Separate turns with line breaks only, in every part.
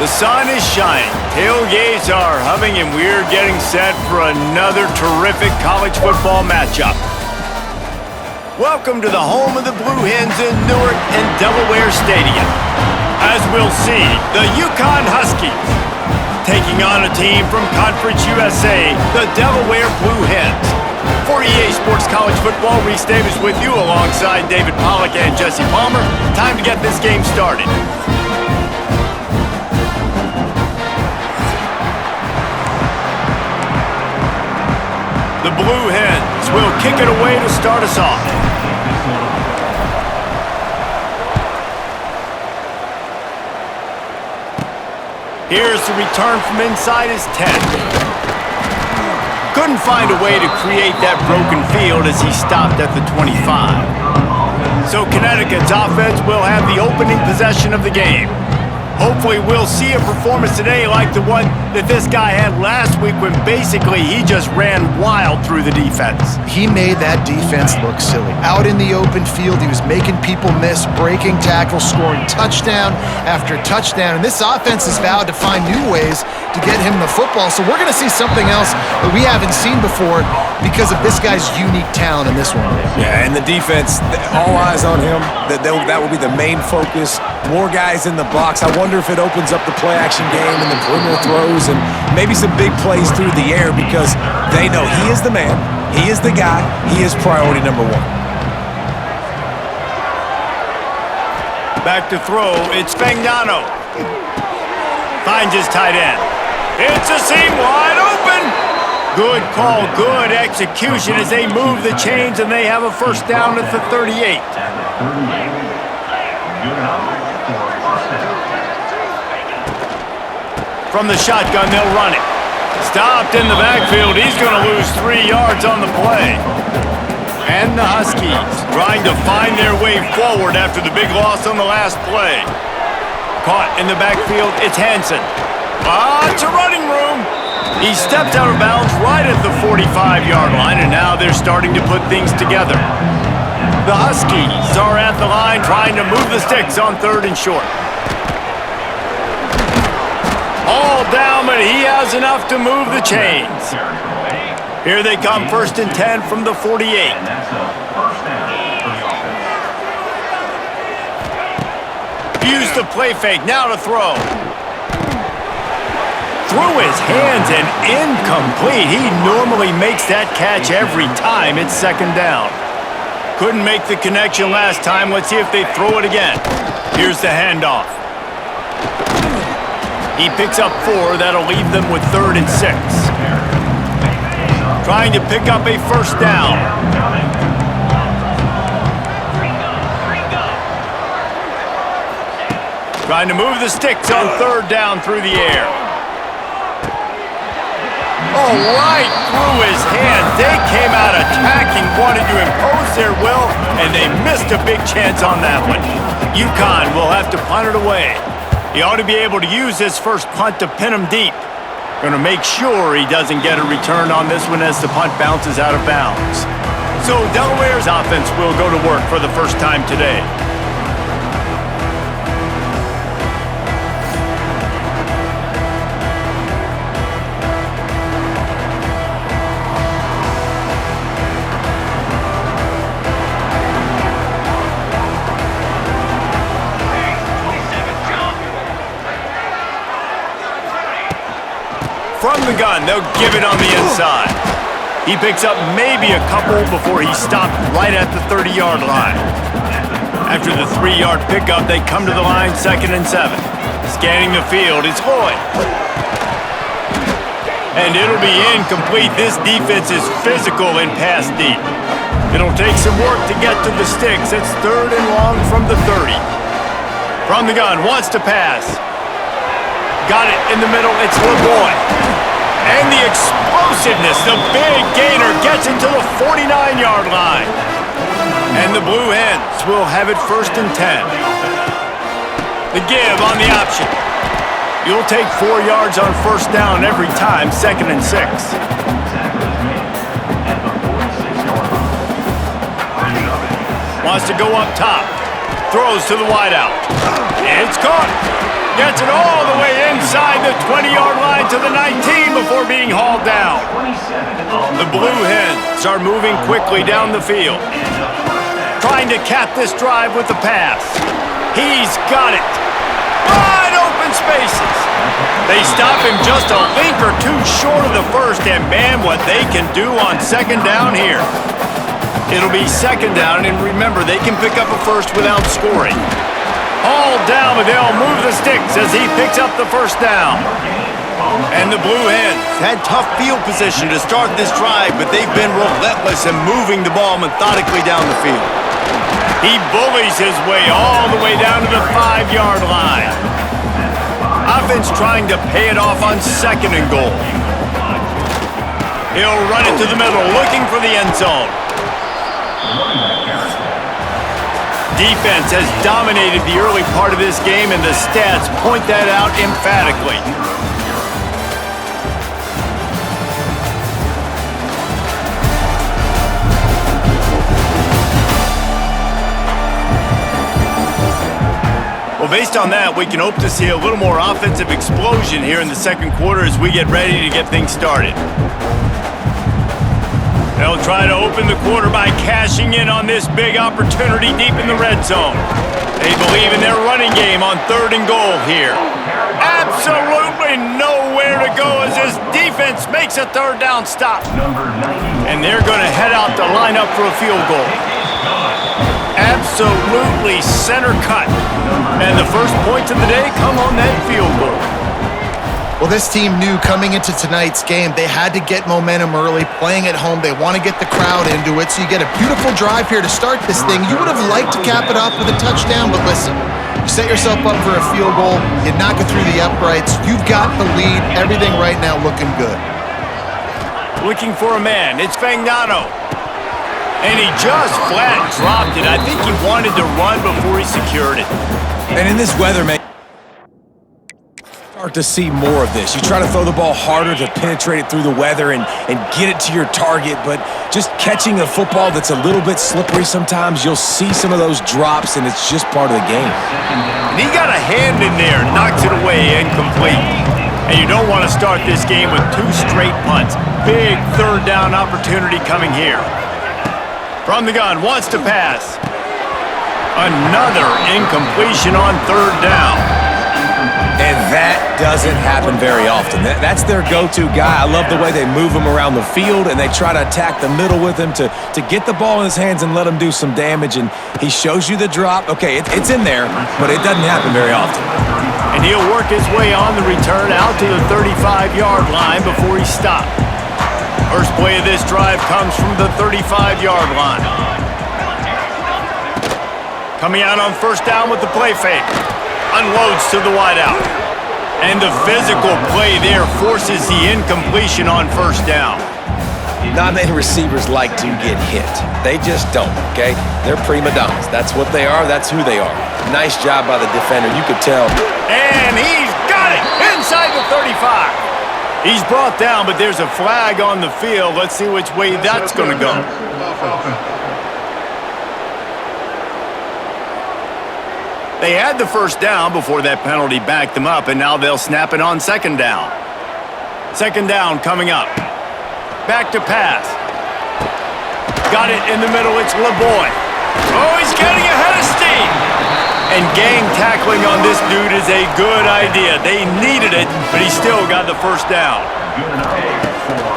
The sun is shining, tailgates are humming, and we're getting set for another terrific college football matchup. Welcome to the home of the Blue Hens in Newark and Delaware Stadium. As we'll see, the Yukon Huskies taking on a team from Conference USA, the Delaware Blue Hens. For EA Sports College Football, Reese Davis with you alongside David Pollack and Jesse Palmer. Time to get this game started. The Blue Hens will kick it away to start us off. Here's the return from inside his 10. Couldn't find a way to create that broken field as he stopped at the 25. So Connecticut's offense will have the opening possession of the game. Hopefully we'll see a performance today like the one that this guy had last week when basically he just ran wild through the defense.
He made that defense look silly. Out in the open field, he was making people miss, breaking tackles, scoring touchdown after touchdown. And this offense has vowed to find new ways to get him the football. So we're going to see something else that we haven't seen before because of this guy's unique talent in this one.
Yeah, and the defense, all eyes on him. That will be the main focus. More guys in the box. I wonder if it opens up the play-action game and the perimeter throws and maybe some big plays through the air because they know he is the man, he is the guy, he is priority number one.
Back to throw, it's Fagnano. Finds his tight end. It's a seam wide open. Good call, good execution as they move the chains and they have a first down at the 38. From the shotgun, they'll run it. Stopped in the backfield. He's going to lose 3 yards on the play. And the Huskies trying to find their way forward after the big loss on the last play. Caught in the backfield, it's Hens. It's a running room. He stepped out of bounds right at the 45-yard line, and now they're starting to put things together. The Huskies are at the line trying to move the sticks on 3rd and short. All down, but he has enough to move the chains. Here they come, 1st and 10 from the 48. Use the play fake, now to throw. Through his hands and incomplete. He normally makes that catch every time it's 2nd down. Couldn't make the connection last time. Let's see if they throw it again. Here's the handoff. He picks up 4. That'll leave them with 3rd and 6. Trying to pick up a first down. Trying to move the sticks on 3rd down through the air. Oh, right through his hand. They came out attacking, wanted to impose their will, and they missed a big chance on that one. Yukon will have to punt it away. He ought to be able to use his first punt to pin him deep. Going to make sure he doesn't get a return on this one as the punt bounces out of bounds. So Delaware's offense will go to work for the first time today. From the gun, they'll give it on the inside. He picks up maybe a couple before he stopped right at the 30-yard line. After the 3-yard pickup, they come to the line 2nd and 7. Scanning the field, it's Lloyd. And it'll be incomplete. This defense is physical and pass deep. It'll take some work to get to the sticks. It's 3rd and long from the 30. From the gun, wants to pass. Got it in the middle, it's LeBoy. And the explosiveness, the big gainer gets it to the 49-yard line. And the Blue Hens will have it 1st and 10. The give on the option. You'll take 4 yards on 1st down every time, 2nd and 6. Wants to go up top. Throws to the wideout. It's caught. Gets it all the way inside the 20-yard line to the 19 before being hauled down. The Blue Hens are moving quickly down the field. Trying to cap this drive with the pass. He's got it. Wide open spaces. They stop him just a link or two short of the first, and man, what they can do on second down here. It'll be second down, and remember, they can pick up a first without scoring. All down, but they'll move the sticks as he picks up the first down. And the Blue Hens had tough field position to start this drive, but they've been relentless in moving the ball methodically down the field. He bullies his way all the way down to the 5-yard line. Offense trying to pay it off on second and goal. He'll run it to the middle, looking for the end zone. Defense has dominated the early part of this game, and the stats point that out emphatically. Well, based on that, we can hope to see a little more offensive explosion here in the second quarter as we get ready to get things started. They'll try to open the quarter by cashing in on this big opportunity deep in the red zone. They believe in their running game on third and goal here. Absolutely nowhere to go as this defense makes a third down stop. And they're going to head out to line up for a field goal. Absolutely center cut. And the first points of the day come on that field goal.
Well, this team knew coming into tonight's game they had to get momentum early, playing at home. They want to get the crowd into it, so you get a beautiful drive here to start this thing. You would have liked to cap it off with a touchdown, but listen, you set yourself up for a field goal, you knock it through the uprights, you've got the lead, everything right now looking good.
Looking for a man, it's Fagnano. And he just flat dropped it. I think he wanted to run before he secured it.
And in this weather, man, start to see more of this. You try to throw the ball harder to penetrate it through the weather and get it to your target, but just catching a football that's a little bit slippery sometimes, you'll see some of those drops, and it's just part of the game.
And he got a hand in there, knocks it away, incomplete. And you don't want to start this game with two straight punts. Big third down opportunity coming here. From the gun, wants to pass. Another incompletion on third down.
And that doesn't happen very often. That's their go-to guy. I love the way they move him around the field, and they try to attack the middle with him to get the ball in his hands and let him do some damage. And he shows you the drop. Okay, it's in there, but it doesn't happen very often.
And he'll work his way on the return out to the 35-yard line before he's stopped. First play of this drive comes from the 35-yard line. Coming out on first down with the play fake. Unloads to the wideout. And the physical play there forces the incompletion on first down.
Not many receivers like to get hit. They just don't, okay? They're prima donnas. That's what they are. That's who they are. Nice job by the defender. You could tell.
And he's got it inside the 35. He's brought down, but there's a flag on the field. Let's see which way that's going to go. They had the first down before that penalty backed them up, and now they'll snap it on second down. Second down coming up. Back to pass. Got it in the middle. It's LeBoy. Oh, he's getting ahead of steam. And gang tackling on this dude is a good idea. They needed it, but he still got the first down.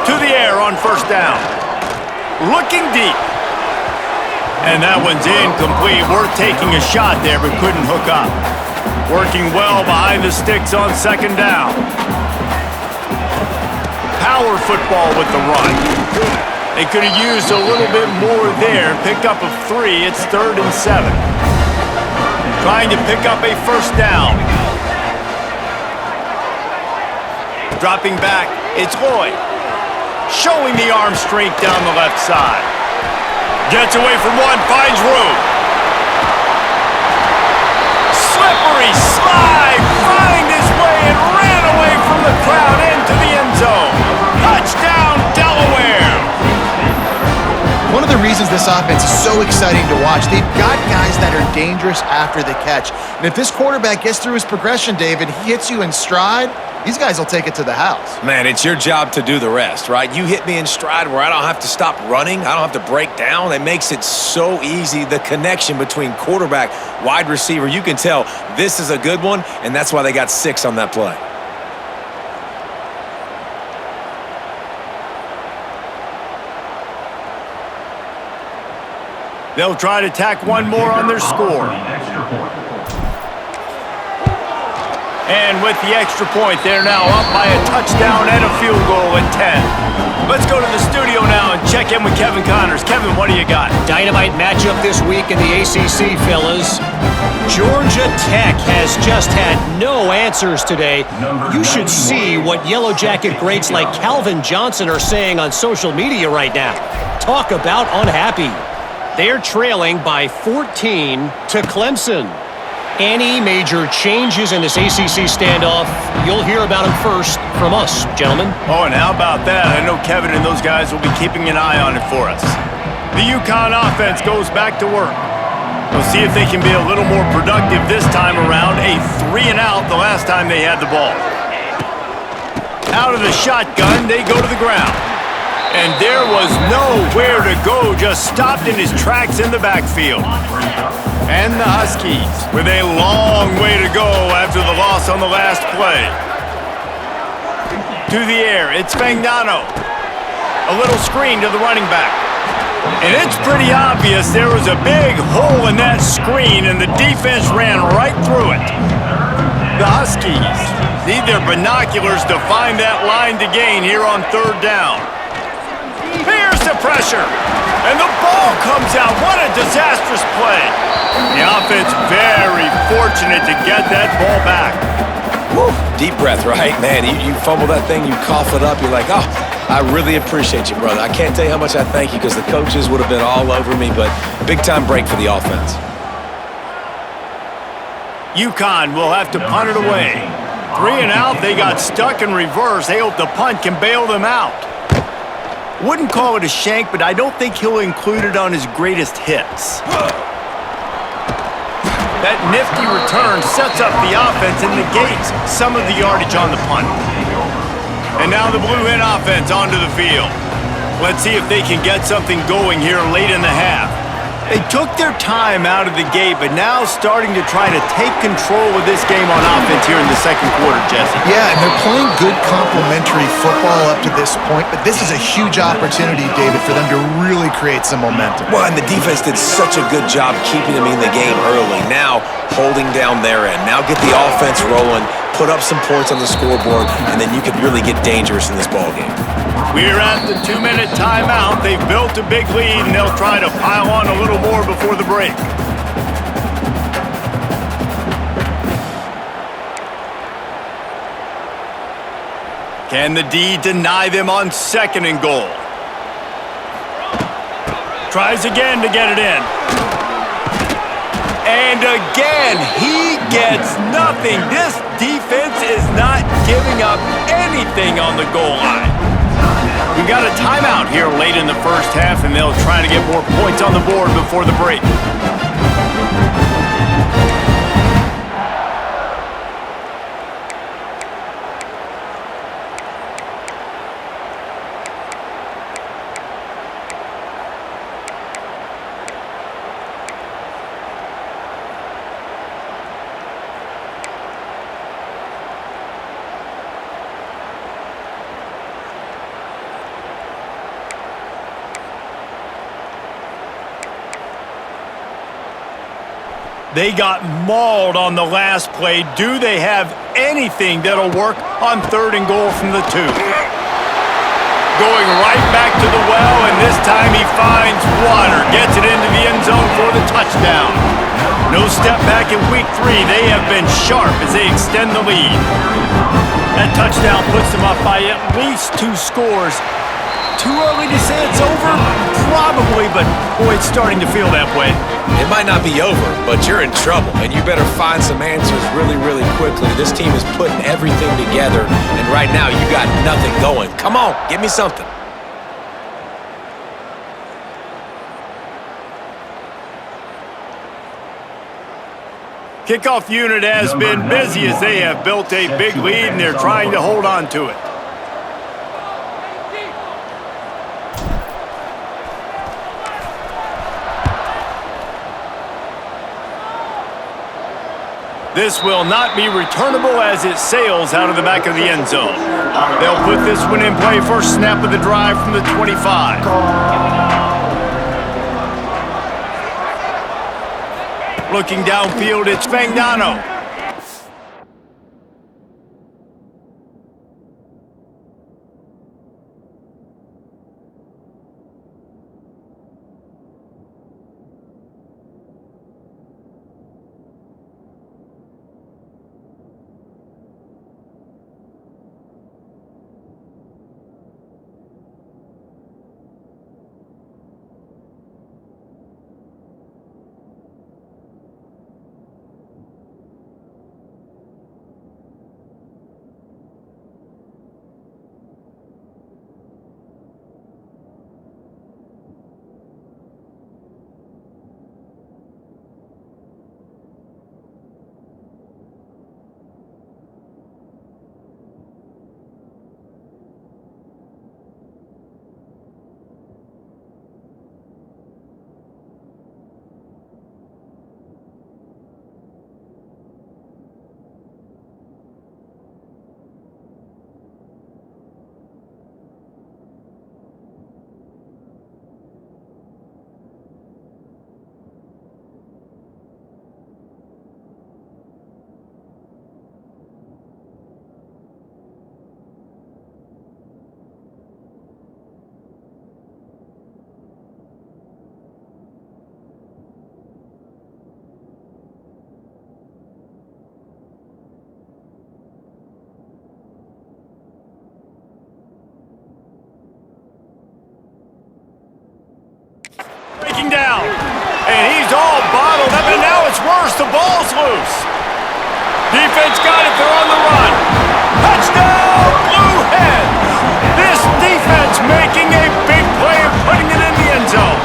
To the air on first down. Looking deep. And that one's incomplete. Worth taking a shot there, but couldn't hook up. Working well behind the sticks on second down. Power football with the run. They could have used a little bit more there. Picked up a 3. It's 3rd and 7. Trying to pick up a first down. Dropping back, it's Lloyd. Showing the arm strength down the left side. Gets away from one, finds room. Slippery slide, find his way and ran away from the crowd into the end zone. Touchdown, Delaware.
One of the reasons this offense is so exciting to watch. They've got guys that are dangerous after the catch. And if this quarterback gets through his progression, David, he hits you in stride, these guys will take it to the house.
Man, it's your job to do the rest, right? You hit me in stride where I don't have to stop running. I don't have to break down. It makes it so easy. The connection between quarterback, wide receiver, you can tell this is a good one, and that's why they got 6 on that play.
They'll try to tack one more on their score. And with the extra point, they're now up by a touchdown and a field goal at 10. Let's go to the studio now and check in with Kevin Connors. Kevin, what do you got?
Dynamite matchup this week in the ACC, fellas. Georgia Tech has just had no answers today. You should see what Yellow Jacket greats like Calvin Johnson are saying on social media right now. Talk about unhappy. They're trailing by 14 to Clemson. Any major changes in this ACC standoff, you'll hear about them first from us, gentlemen.
Oh, and how about that? I know Kevin and those guys will be keeping an eye on it for us. The UConn offense goes back to work. We'll see if they can be a little more productive this time around. A 3-and-out the last time they had the ball. Out of the shotgun, they go to the ground. And there was nowhere to go, just stopped in his tracks in the backfield. And the Huskies with a long way to go after the loss on the last play. To the air, it's Fagnano. A little screen to the running back. And it's pretty obvious there was a big hole in that screen, and the defense ran right through it. The Huskies need their binoculars to find that line to gain here on 3rd down. Here's the pressure, and the ball comes out. What a disastrous play. The offense very fortunate to get that ball back.
Woo. Deep breath, right? Man, you fumble that thing, you cough it up, you're like, oh, I really appreciate you, brother. I can't tell you how much I thank you because the coaches would have been all over me, but big-time break for the offense.
UConn will have to punt it away. 3-and-out, they got stuck in reverse. They hope the punt can bail them out. Wouldn't call it a shank, but I don't think he'll include it on his greatest hits. That nifty return sets up the offense and negates some of the yardage on the punt. And now the Blue Hen offense onto the field. Let's see if they can get something going here late in the half. They took their time out of the gate, but now starting to try to take control of this game on offense here in the 2nd quarter, Jesse.
Yeah, and they're playing good complementary football up to this point, but this is a huge opportunity, David, for them to really create some momentum.
Well, and the defense did such a good job keeping them in the game early. Now holding down their end. Now get the offense rolling, put up some points on the scoreboard, and then you can really get dangerous in this ballgame.
We're at the 2-minute timeout. They've built a big lead, and they'll try to pile on a little more before the break. Can the D deny them on 2nd and goal? Tries again to get it in. And again, he gets nothing. This defense is not giving up anything on the goal line. We've got a timeout here late in the 1st half, and they'll try to get more points on the board before the break. They got mauled on the last play. Do they have anything that'll work on 3rd and goal from the 2? Going right back to the well, and this time he finds water. Gets it into the end zone for the touchdown. No step back in week 3. They have been sharp as they extend the lead. That touchdown puts them up by at least 2 scores. Too early to say it's over? Probably, but boy, it's starting to feel that way.
It might not be over, but you're in trouble, and you better find some answers really, really quickly. This team is putting everything together, and right now you got nothing going. Come on, give me something.
Kickoff unit has been busy as they have built a big lead and they're trying to hold on to it. This will not be returnable as it sails out of the back of the end zone. They'll put this one in play first snap of the drive from the 25. Looking downfield, it's Fagnano. Down, and he's all bottled up, and now it's worse. The ball's loose. Defense got it. They're on the run. Touchdown, Blue Hens. This defense making a big play and putting it in the end zone.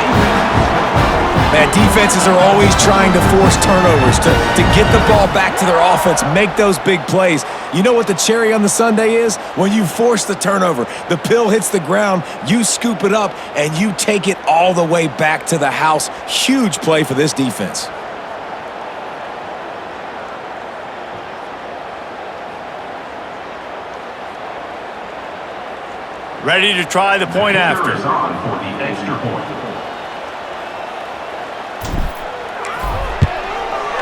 Man, defenses are always trying to force turnovers to get the ball back to their offense, make those big plays. You know what the cherry on the sundae is? When you force the turnover, the pill hits the ground, you scoop it up, and you take it all the way back to the house. Huge play for this defense.
Ready to try the point after.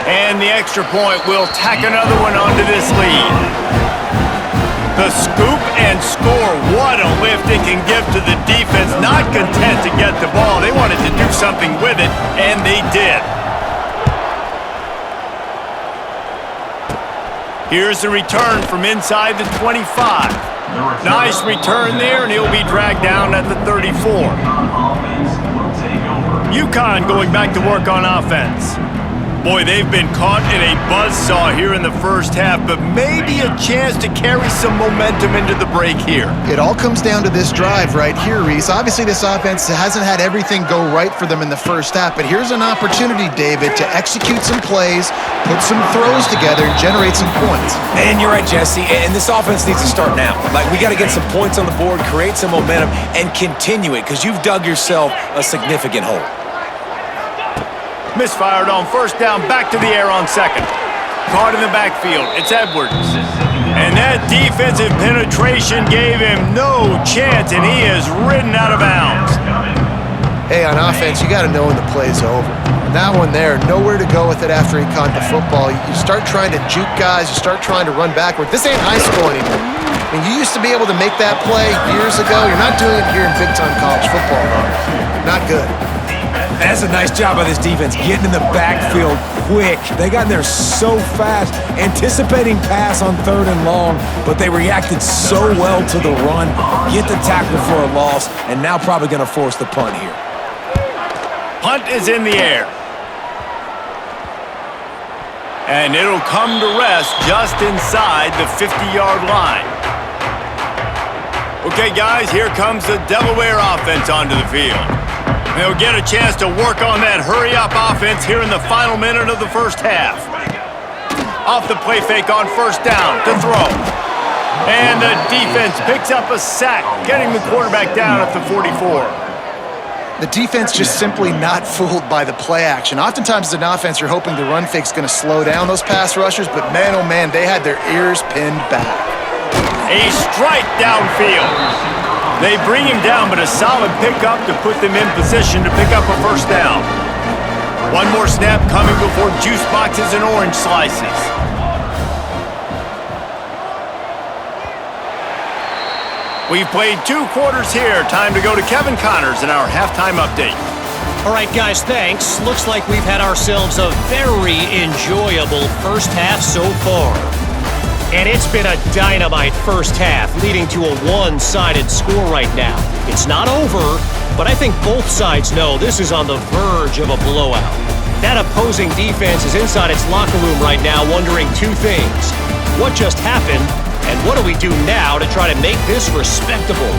And the extra point will tack another one onto this lead. The scoop and score. What a lift it can give to the defense. Not content to get the ball. They wanted to do something with it, and they did. Here's the return from inside the 25. Nice return there, and he'll be dragged down at the 34. UConn going back to work on offense. Boy, they've been caught in a buzzsaw here in the first half, but maybe a chance to carry some momentum into the break here.
It all comes down to this drive right here, Reese. Obviously, this offense hasn't had everything go right for them in the first half, but here's an opportunity, David, to execute some plays, put some throws together, and generate some points.
And you're right, Jesse, and this offense needs to start now. Like, we got to get some points on the board, create some momentum, and continue it, because you've dug yourself a significant hole.
Misfired on first down, back to the air on second. Caught in the backfield, it's Edwards. And that defensive penetration gave him no chance, and he is ridden out of bounds.
Hey, on offense, you got to know when the play's over. And that one there, nowhere to go with it after he caught the football. You start trying to juke guys, you start trying to run backward. This ain't high school anymore. I mean, you used to be able to make that play years ago. You're not doing it here in big-time college football. Not good.
That's a nice job by this defense, getting in the backfield quick. They got in there so fast, anticipating pass on 3rd and long, but they reacted so well to the run, get the tackle for a loss, and now probably going to force the punt here.
Punt is in the air. And it'll come to rest just inside the 50-yard line. Okay, guys, here comes the Delaware offense onto the field. They'll get a chance to work on that hurry-up offense here in the final minute of the first half. Off the play fake on first down to throw. And the defense picks up a sack, getting the quarterback down at the 44.
The defense just simply not fooled by the play action. Oftentimes as an offense, you're hoping the run fake's going to slow down those pass rushers, but man, oh man, they had their ears pinned back.
A strike downfield. They bring him down, but a solid pickup to put them in position to pick up a first down. One more snap coming before juice boxes and orange slices. We've played 2 quarters here. Time to go to Kevin Connors in our halftime update.
All right, guys, thanks. Looks like we've had ourselves a very enjoyable first half so far. And it's been a dynamite first half, leading to a one-sided score right now. It's not over, but I think both sides know this is on the verge of a blowout. That opposing defense is inside its locker room right now wondering 2 things. What just happened? And what do we do now to try to make this respectable?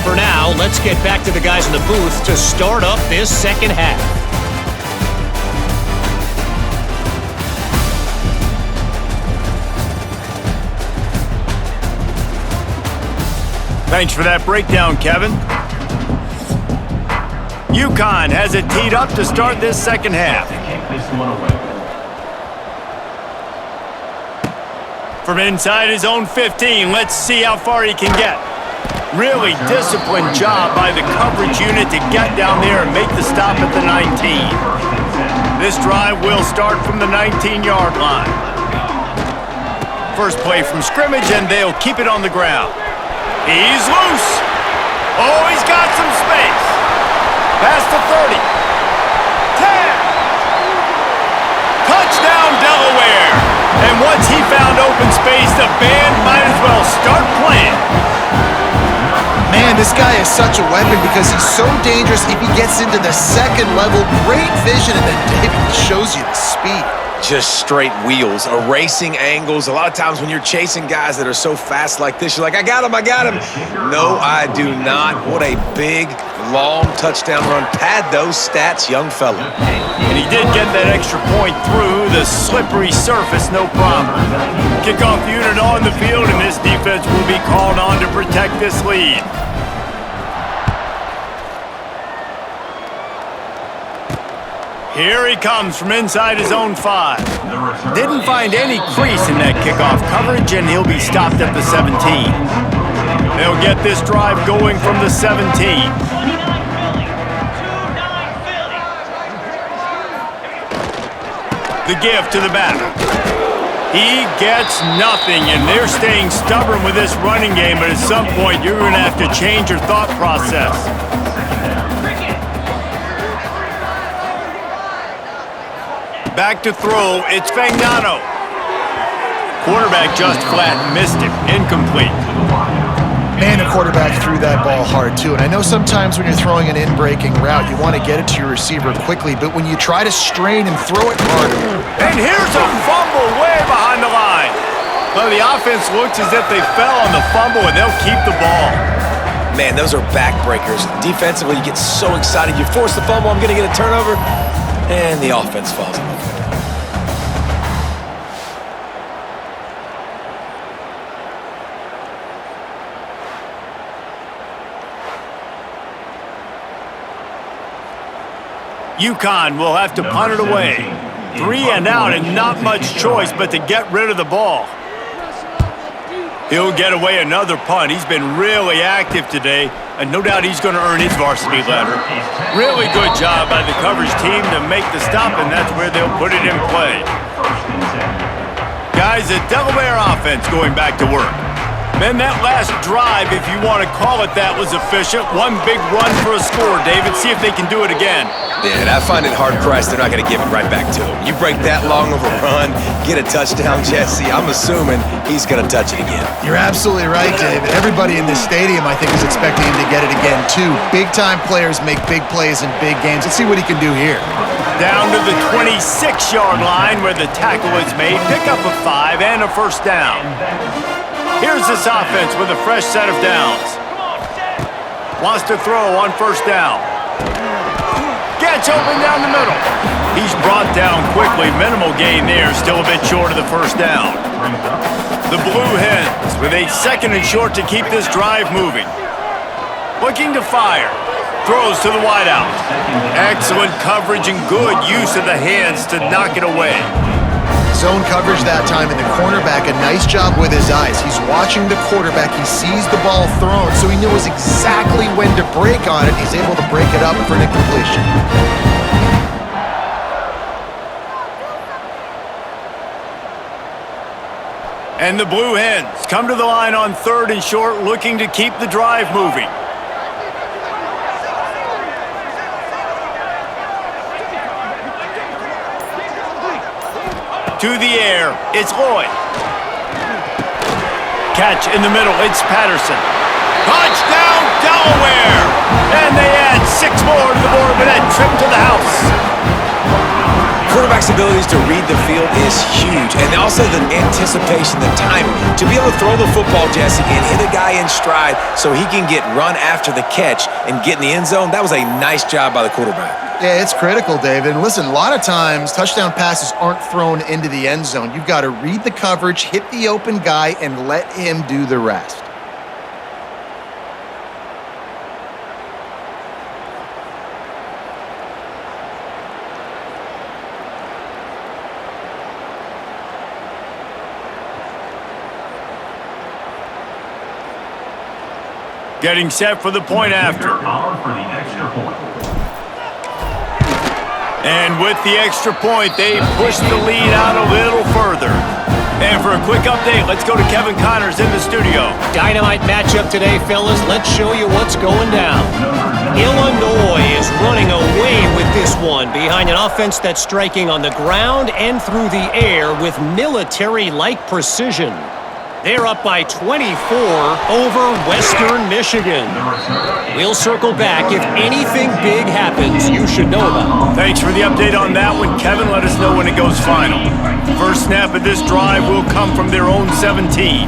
For now, let's get back to the guys in the booth to start up this second half.
Thanks for that breakdown, Kevin. UConn has it teed up to start this second half. From inside his own 15, let's see how far he can get. Really disciplined job by the coverage unit to get down there and make the stop at the 19. This drive will start from the 19-yard line. First play from scrimmage, and they'll keep it on the ground. He's loose. Oh, he's got some space. Past the 30. 10. Touchdown, Delaware. And once he found open space, the band might as well start playing.
Man, this guy is such a weapon because he's so dangerous if he gets into the second level. Great vision, and then David shows you the speed.
Just straight wheels, erasing angles. A lot of times when you're chasing guys that are so fast like this, you're like, I got him, I got him. No, I do not. What a big, long touchdown run. Pad those stats, young fella.
And he did get that extra point through the slippery surface, no problem. Kickoff unit on the field, and this defense will be called on to protect this lead. Here he comes from inside his own 5. Didn't find any crease in that kickoff coverage, and he'll be stopped at the 17. They'll get this drive going from the 17. The give to the back. He gets nothing, and they're staying stubborn with this running game, but at some point you're going to have to change your thought process. Back to throw, it's Fagnano. Quarterback just flat missed him, incomplete.
Man, the quarterback threw that ball hard, too. And I know sometimes when you're throwing an in-breaking route, you want to get it to your receiver quickly, but when you try to strain and throw it harder.
And here's a fumble way behind the line. Well, the offense looks as if they fell on the fumble, and they'll keep the ball.
Man, those are backbreakers. Defensively, you get so excited. You force the fumble, I'm going to get a turnover, and the offense falls in.
UConn will have to punt it away. 3 and out, and not much choice but to get rid of the ball. He'll get away another punt. He's been really active today, and no doubt he's going to earn his varsity letter. Really good job by the coverage team to make the stop, and that's where they'll put it in play. Guys, the Delaware offense going back to work. Man, that last drive, if you want to call it that, was efficient. One big run for a score, David. See if they can do it again.
Yeah, and I find it hard-pressed they're not going to give it right back to him. You break that long of a run, get a touchdown, Jesse, I'm assuming he's going to touch it again.
You're absolutely right, David. Everybody in this stadium, I think, is expecting him to get it again, too. Big-time players make big plays in big games. Let's see what he can do here.
Down to the 26-yard line where the tackle is made. Pick up a 5 and a first down. Here's this offense with a fresh set of downs. Wants to throw on first down. Gets open down the middle. He's brought down quickly. Minimal gain there. Still a bit short of the first down. The Blue Hens with a 2nd and short to keep this drive moving. Looking to fire. Throws to the wideout. Excellent coverage and good use of the hands to knock it away.
Zone coverage that time, and the cornerback, a nice job with his eyes. He's watching the quarterback. He sees the ball thrown, so he knows exactly when to break on it. He's able to break it up for an incompletion.
And the Blue Hens come to the line on 3rd and short, looking to keep the drive moving. To the air, it's Lloyd. Catch in the middle, it's Patterson. Touchdown, Delaware! And they add 6 more to the board with that trip to the house.
Quarterback's abilities to read the field is huge, and also the anticipation, the timing. To be able to throw the football, Jesse, and hit a guy in stride so he can get run after the catch and get in the end zone, that was a nice job by the quarterback.
Yeah, it's critical, David. And listen, a lot of times touchdown passes aren't thrown into the end zone. You've got to read the coverage, hit the open guy, and let him do the rest.
Getting set for the point after. And with the extra point, they push the lead out a little further. And for a quick update, let's go to Kevin Connors in the studio.
Dynamite matchup today, fellas. Let's show you what's going down. Illinois is running away with this one behind an offense that's striking on the ground and through the air with military-like precision. They're up by 24 over Western Michigan. We'll circle back. If anything big happens, you should know about it.
Thanks for the update on that one, Kevin. Let us know when it goes final. First snap of this drive will come from their own 17.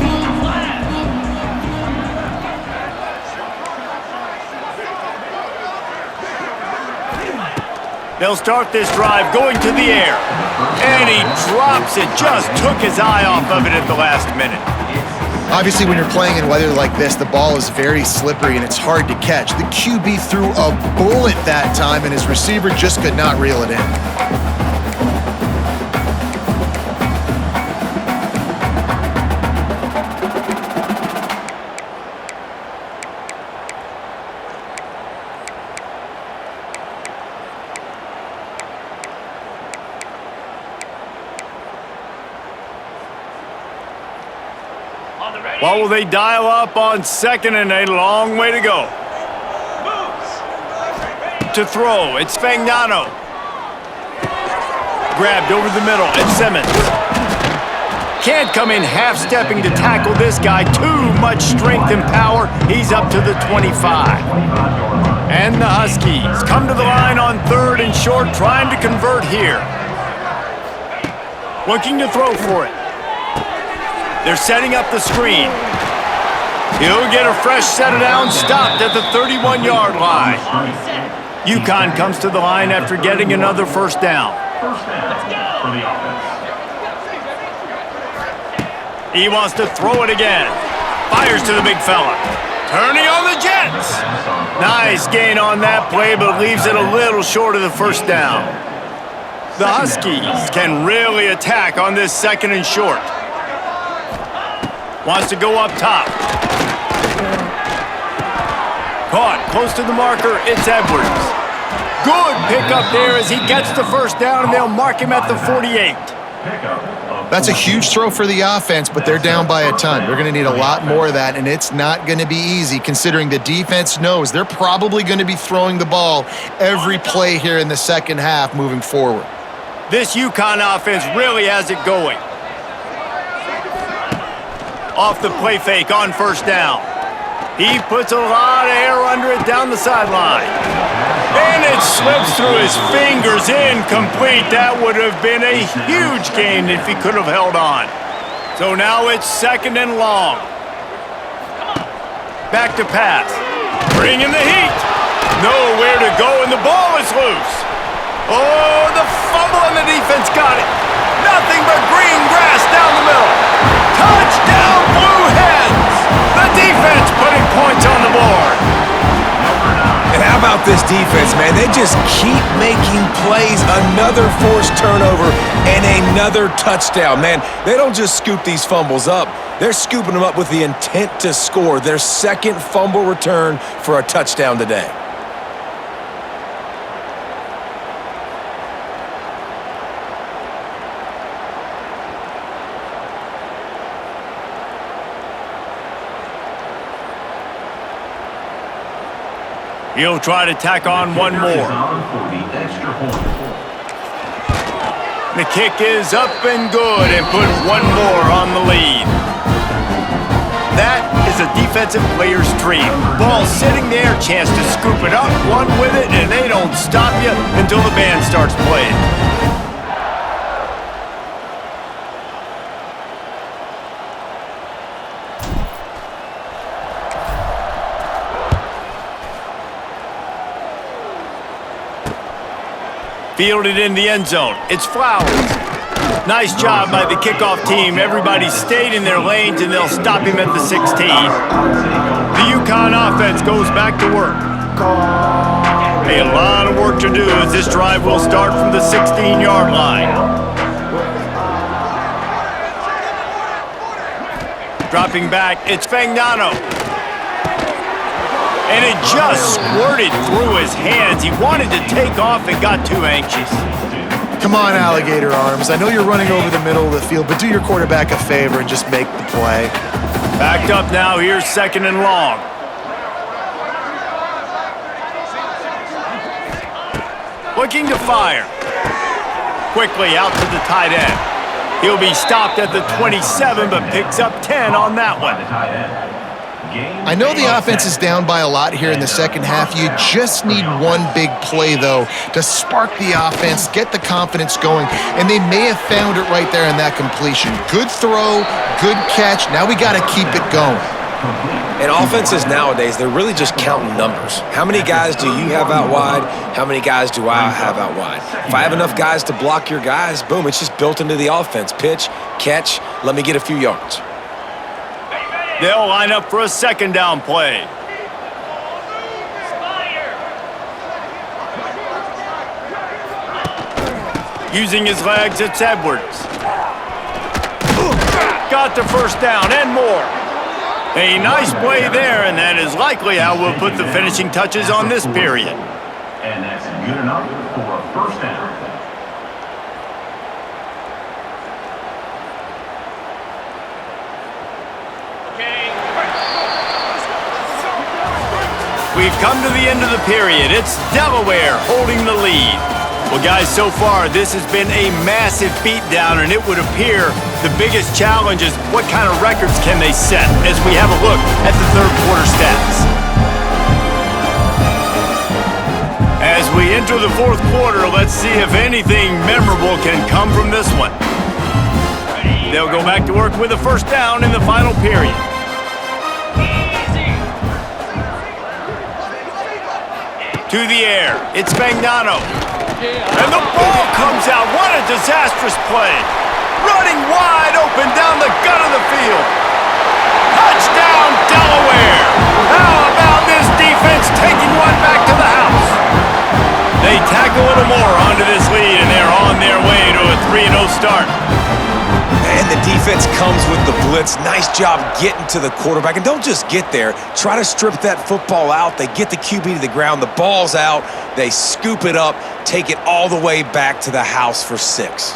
They'll start this drive going to the air. And he drops it. Just took his eye off of it at the last minute.
Obviously, when you're playing in weather like this, the ball is very slippery and it's hard to catch. The QB threw a bullet that time, and his receiver just could not reel it in. What will they dial up on 2nd and a long way to go? To throw, it's Fagnano. Grabbed over the middle, it's Simmons. Can't come in half-stepping to tackle this guy. Too much strength and power. He's up to the 25. And the Huskies come to the line on 3rd and short, trying to convert here. Looking to throw for it. They're setting up the screen. He'll get a fresh set of down, stopped at the 31-yard line. UConn comes to the line after getting another first down. He wants to throw it again. Fires to the big fella. Turning on the Jets. Nice gain on that play, but leaves it a little short of the first down. The Huskies can really attack on this 2nd and short. Wants to go up top. Caught close to the marker, it's Edwards. Good pickup there as he gets the first down, and they'll mark him at the 48. That's a huge throw for the offense, but they're down by a ton. They're going to need a lot more of that, and it's not going to be easy considering the defense knows they're probably going to be throwing the ball every play here in the second half moving forward.
This UConn offense really has it going. Off the play fake on first down. He puts a lot of air under it down the sideline. And it slips through his fingers, incomplete. That would have been a huge gain if he could have held on. So now it's 2nd and long. Back to pass. Bringing the heat. Nowhere to go, and the ball is loose. Oh, the fumble and the defense got it. Nothing but green grass down the middle. Touchdown, Blue Hens! The defense putting points on the board.
And how about this defense, man? They just keep making plays. Another forced turnover and another touchdown. Man, they don't just scoop these fumbles up. They're scooping them up with the intent to score. Their second fumble return for a touchdown today.
He'll try to tack on one more. The kick is up and good and put one more on the lead. That is a defensive player's dream. Ball sitting there, chance to scoop it up, run with it, and they don't stop you until the band starts playing. Fielded in the end zone. It's Flowers. Nice job by the kickoff team. Everybody stayed in their lanes, and they'll stop him at the 16. The UConn offense goes back to work. A lot of work to do as this drive will start from the 16-yard line. Dropping back, it's Fagnano. And it just squirted through his hands. He wanted to take off and got too anxious.
Come on, alligator arms. I know you're running over the middle of the field, but do your quarterback a favor and just make the play.
Backed up now. Here's second and long. Looking to fire. Quickly out to the tight end. He'll be stopped at the 27, but picks up 10 on that one.
I know the offense is down by a lot here in the second half. You just need one big play, though, to spark the offense, get the confidence going, and they may have found it right there in that completion. Good throw, good catch. Now we got to keep it going.
And offenses nowadays, they're really just counting numbers. How many guys do you have out wide? How many guys do I have out wide? If I have enough guys to block your guys, boom, it's just built into the offense. Pitch, catch, let me get a few yards.
They'll line up for a second down play. Using his legs, it's Edwards. Got the first down and more. A nice play there, and that is likely how we'll put the finishing touches on this period.
And that's good enough for a first down.
We've come to the end of the period. It's Delaware holding the lead. Well, guys, so far, this has been a massive beatdown, and it would appear the biggest challenge is what kind of records can they set as we have a look at the third quarter stats. As we enter the fourth quarter, let's see if anything memorable can come from this one. They'll go back to work with a first down in the final period. To the air, it's Fagnano. And the ball comes out. What a disastrous play. Running wide open down the gut of the field. Touchdown, Delaware. How about this defense taking one back to the house? They tack a little more onto this lead, and they're on their way to a 3-0 start.
And the defense comes with the blitz. Nice job getting to the quarterback. And don't just get there. Try to strip that football out. They get the QB to the ground. The ball's out. They scoop it up, take it all the way back to the house for 6.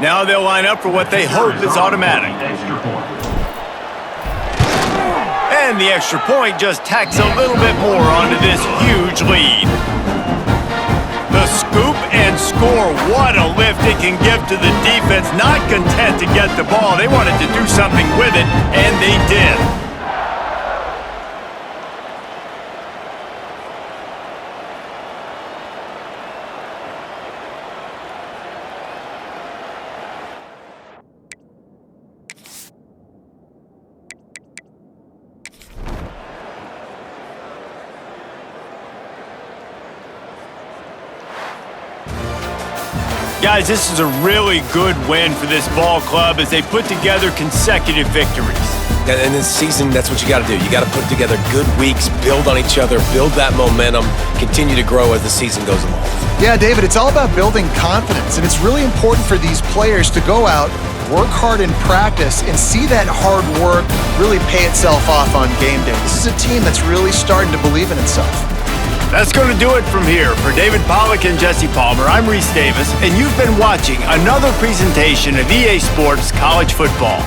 Now they'll line up for what they hope is automatic. And the extra point just tacks a little bit more onto this huge lead. The scoop and score, what a lift it can give to the defense. Not content to get the ball, they wanted to do something with it, and they did. Guys, this is a really good win for this ball club as they put together consecutive victories.
And this season, that's what you got to do. You got to put together good weeks, build on each other, build that momentum, continue to grow as the season goes along.
Yeah, David, it's all about building confidence, and it's really important for these players to go out, work hard in practice, and see that hard work really pay itself off on game day. This is a team that's really starting to believe in itself.
That's going to do it from here. For David Pollack and Jesse Palmer, I'm Reese Davis, and you've been watching another presentation of EA Sports College Football.